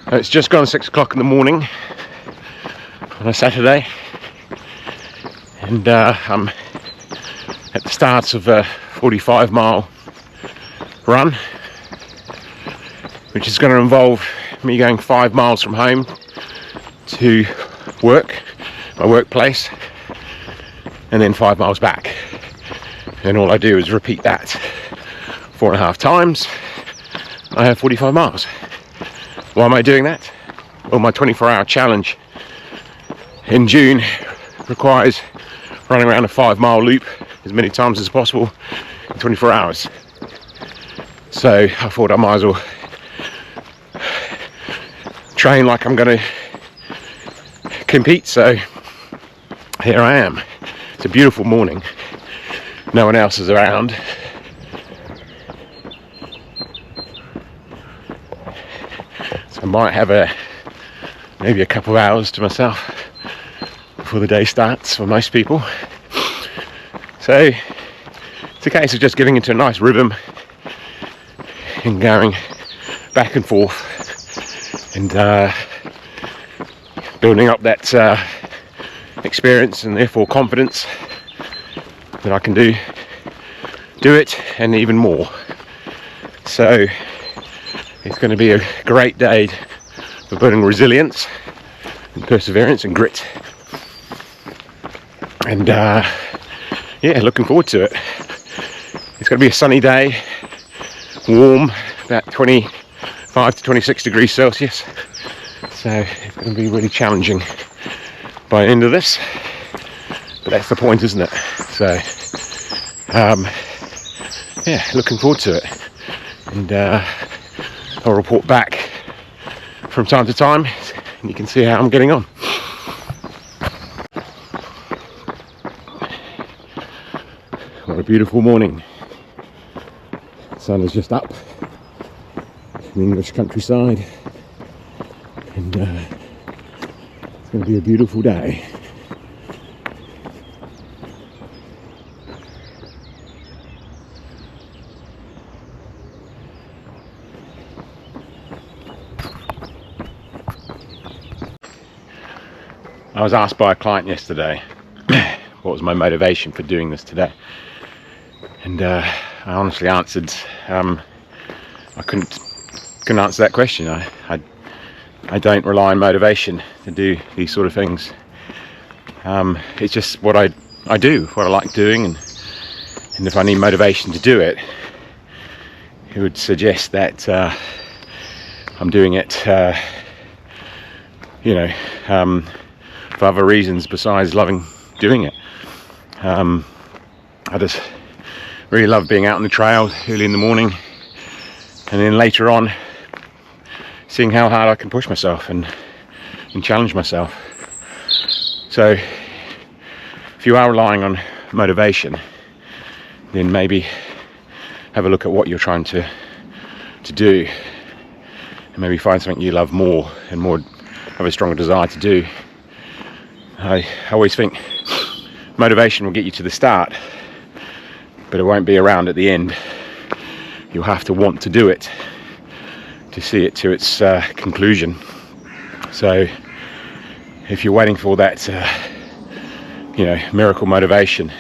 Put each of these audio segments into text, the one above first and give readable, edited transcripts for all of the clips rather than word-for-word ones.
It's just gone 6 o'clock in the morning on a Saturday, and I'm at the start of a 45-mile run, which is going to involve me going 5 miles from home to work, my workplace, and then 5 miles back. And all I do is repeat that 4.5 times. I have 45 miles. Why am I doing that? Well, my 24-hour challenge in June requires running around a 5-mile loop as many times as possible in 24 hours. So I thought I might as well train like I'm going to compete. So here I am. It's a beautiful morning. No one else is around. So I might have maybe a couple of hours to myself before the day starts for most people. So it's a case of just getting into a nice rhythm and going back and forth and building up that experience and therefore confidence that I can do it and even more. So it's going to be a great day for building resilience and perseverance and grit, and yeah, looking forward to it. It's going to be a sunny day, warm, about 25 to 26 degrees Celsius, so it's going to be really challenging by the end of this, but that's the point, isn't it? So yeah, looking forward to it, and I'll report back from time to time and you can see how I'm getting on. What a beautiful morning. The sun is just up in the English countryside, and it's going to be a beautiful day. I was asked by a client yesterday what was my motivation for doing this today, and I honestly answered I couldn't answer that question. I don't rely on motivation to do these sort of things. It's just what I do, what I like doing, and if I need motivation to do it, it would suggest that I'm doing it for other reasons besides loving doing it. I just really love being out on the trail early in the morning, and then later on seeing how hard I can push myself and challenge myself. So if you are relying on motivation, then maybe have a look at what you're trying to do, and maybe find something you love more and have a stronger desire to do. I always think motivation will get you to the start, but it won't be around at the end. You'll have to want to do it to see it to its conclusion. So if you're waiting for that miracle motivation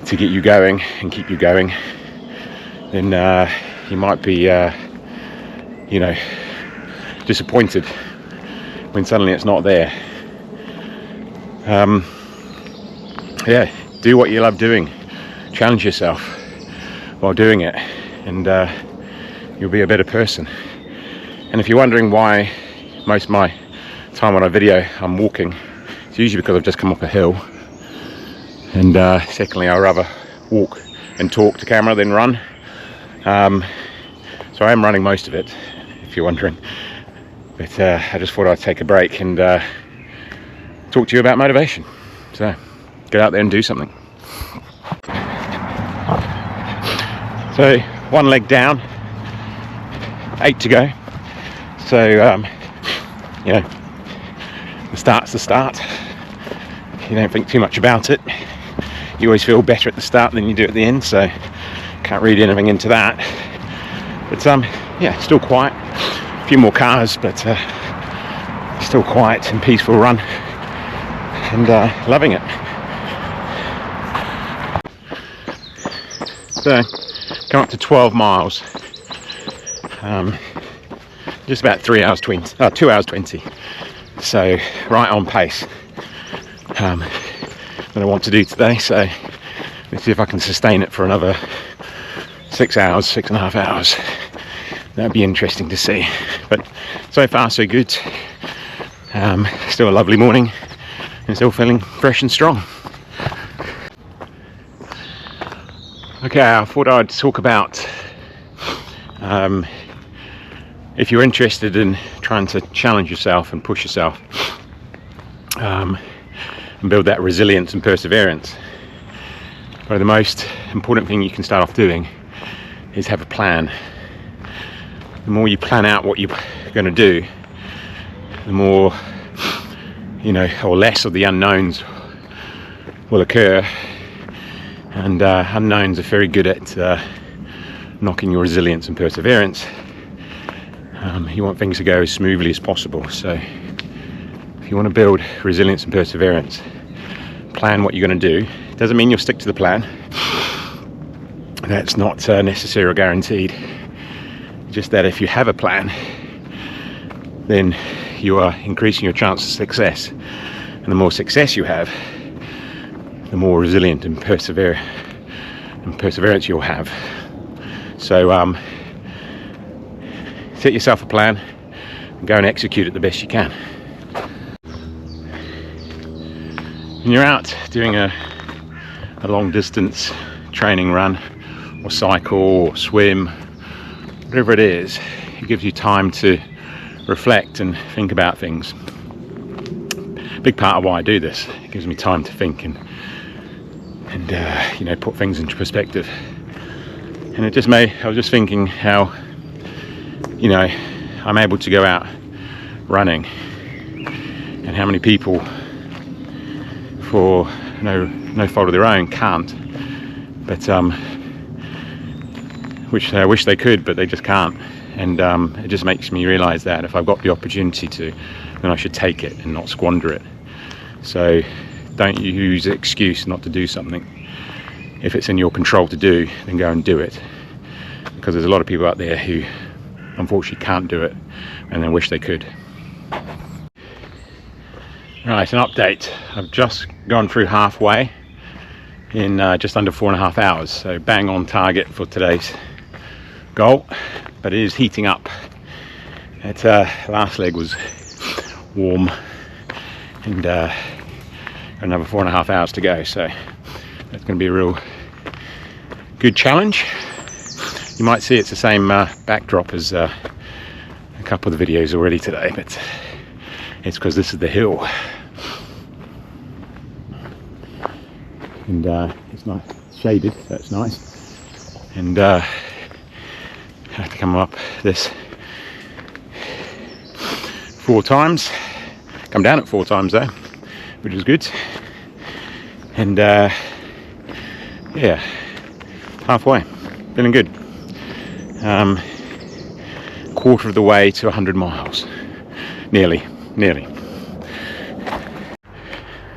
to get you going and keep you going, then you might be disappointed when suddenly it's not there. Yeah, do what you love doing, challenge yourself while doing it, and you'll be a better person. And if you're wondering why most of my time on a video I'm walking, it's usually because I've just come up a hill, and secondly, I rather walk and talk to camera than run. So I am running most of it, if you're wondering, but I just thought I'd take a break and talk to you about motivation. So get out there and do something. So 1 leg down, 8 to go. So the start's the start. You don't think too much about it. You always feel better at the start than you do at the end, so can't read anything into that. But yeah, still quiet, a few more cars, but still quiet and peaceful run, and loving it. So, come up to 12 miles. Just about 2 hours 20. So right on pace. That I want to do today. So let's see if I can sustain it for another 6 hours, 6.5 hours. That'd be interesting to see. But so far so good. Still a lovely morning, and still feeling fresh and strong. Okay, I thought I'd talk about if you're interested in trying to challenge yourself and push yourself, and build that resilience and perseverance. But the most important thing you can start off doing is have a plan. The more you plan out what you're going to do, the more, or less of the unknowns will occur. And unknowns are very good at knocking your resilience and perseverance. You want things to go as smoothly as possible. So if you want to build resilience and perseverance, plan what you're going to do. Doesn't mean you'll stick to the plan. That's not necessary or guaranteed. Just that if you have a plan, then you are increasing your chance of success. And the more success you have, the more resilient and perseverance you'll have. So set yourself a plan and go and execute it the best you can. When you're out doing a long distance training run or cycle or swim, whatever it is, it gives you time to reflect and think about things. A big part of why I do this, it gives me time to think and put things into perspective. And I was just thinking how I'm able to go out running, and how many people, for no fault of their own, can't. But which I wish they could, but they just can't. And it just makes me realise that if I've got the opportunity to, then I should take it and not squander it. So don't use the excuse not to do something. If it's in your control to do, then go and do it. Because there's a lot of people out there who unfortunately can't do it, and they wish they could. Right, an update. I've just gone through halfway in just under 4.5 hours, so bang on target for today's goal, but it is heating up. That last leg was warm, and another 4.5 hours to go, so that's going to be a real good challenge. You might see it's the same backdrop as a couple of the videos already today, but it's because this is the hill, and it's nice shaded, so it's nice. And I have to come up this 4 times, come down it 4 times though, which is good. And yeah, halfway, feeling good. Quarter of the way to 100 miles, nearly.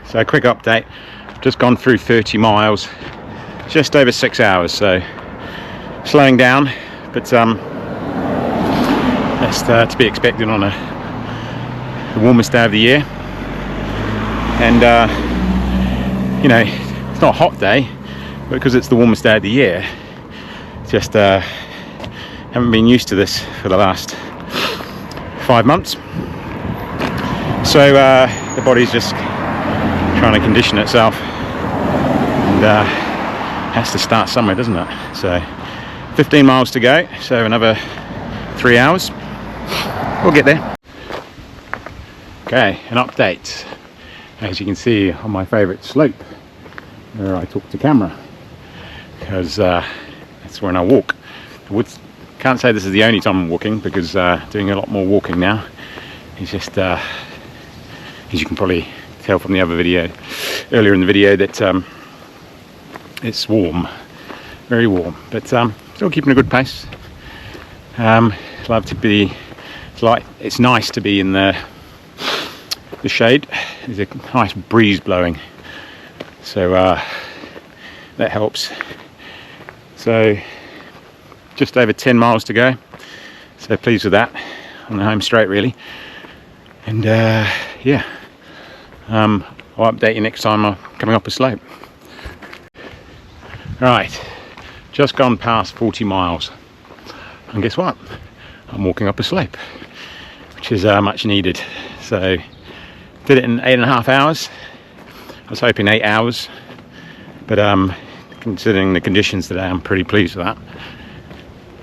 So a quick update, I've just gone through 30 miles, just over 6 hours, so slowing down, but that's to be expected on the warmest day of the year. And it's not a hot day, but because it's the warmest day of the year, just haven't been used to this for the last 5 months. So the body's just trying to condition itself, and has to start somewhere, doesn't it? So 15 miles to go, so another 3 hours. We'll get there. Okay, an update. As you can see on my favourite slope, where I talk to camera, because that's when I walk. Can't say this is the only time I'm walking, because doing a lot more walking now. It's just, as you can probably tell from the other video, earlier in the video, that it's warm, very warm, but still keeping a good pace. Love to be it's nice to be in the shade. There's a nice breeze blowing, so that helps. So just over 10 miles to go, so pleased with that, on the home straight really. And yeah, I'll update you next time I'm coming up a slope. Right, just gone past 40 miles, and guess what, I'm walking up a slope, which is much needed. So did it in 8.5 hours. I was hoping 8 hours, but considering the conditions today, I'm pretty pleased with that.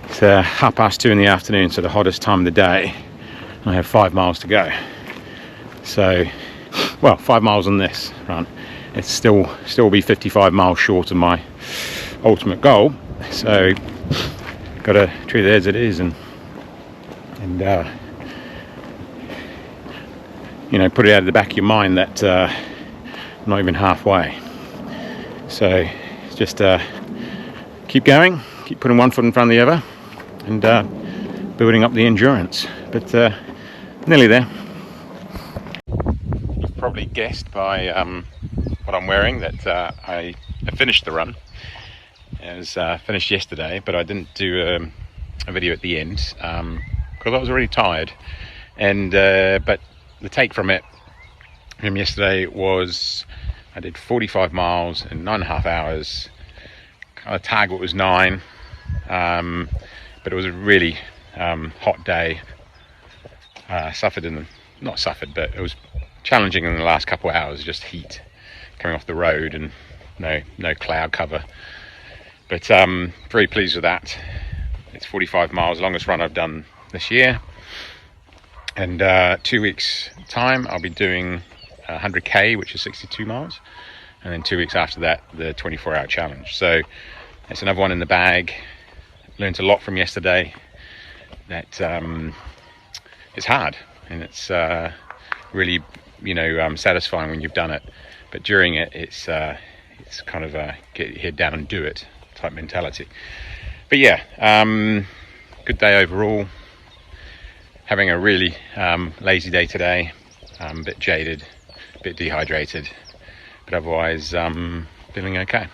It's 2:30 in the afternoon, so the hottest time of the day. I have 5 miles to go. So, well, 5 miles on this run. It's still be 55 miles short of my ultimate goal. So, got to treat it as it is, and you know, put it out of the back of your mind that I'm not even halfway. So, just keep going, keep putting one foot in front of the other, and building up the endurance. But nearly there. You've probably guessed by what I'm wearing that I finished the run. It was finished yesterday, but I didn't do a video at the end because I was already tired. And but the take from yesterday was I did 45 miles in 9.5 hours. Kind of target was 9, but it was a really hot day. But it was challenging in the last couple of hours, just heat coming off the road and no cloud cover. But very pleased with that. It's 45 miles, longest run I've done this year. And 2 weeks time I'll be doing 100k, which is 62 miles. And then 2 weeks after that, the 24-hour challenge. So it's another one in the bag. Learned a lot from yesterday. That it's hard, and it's really, you know, satisfying when you've done it. But during it, it's kind of a get your head down and do it type mentality. But yeah, good day overall. Having a really lazy day today. A bit jaded, a bit dehydrated, but otherwise feeling okay.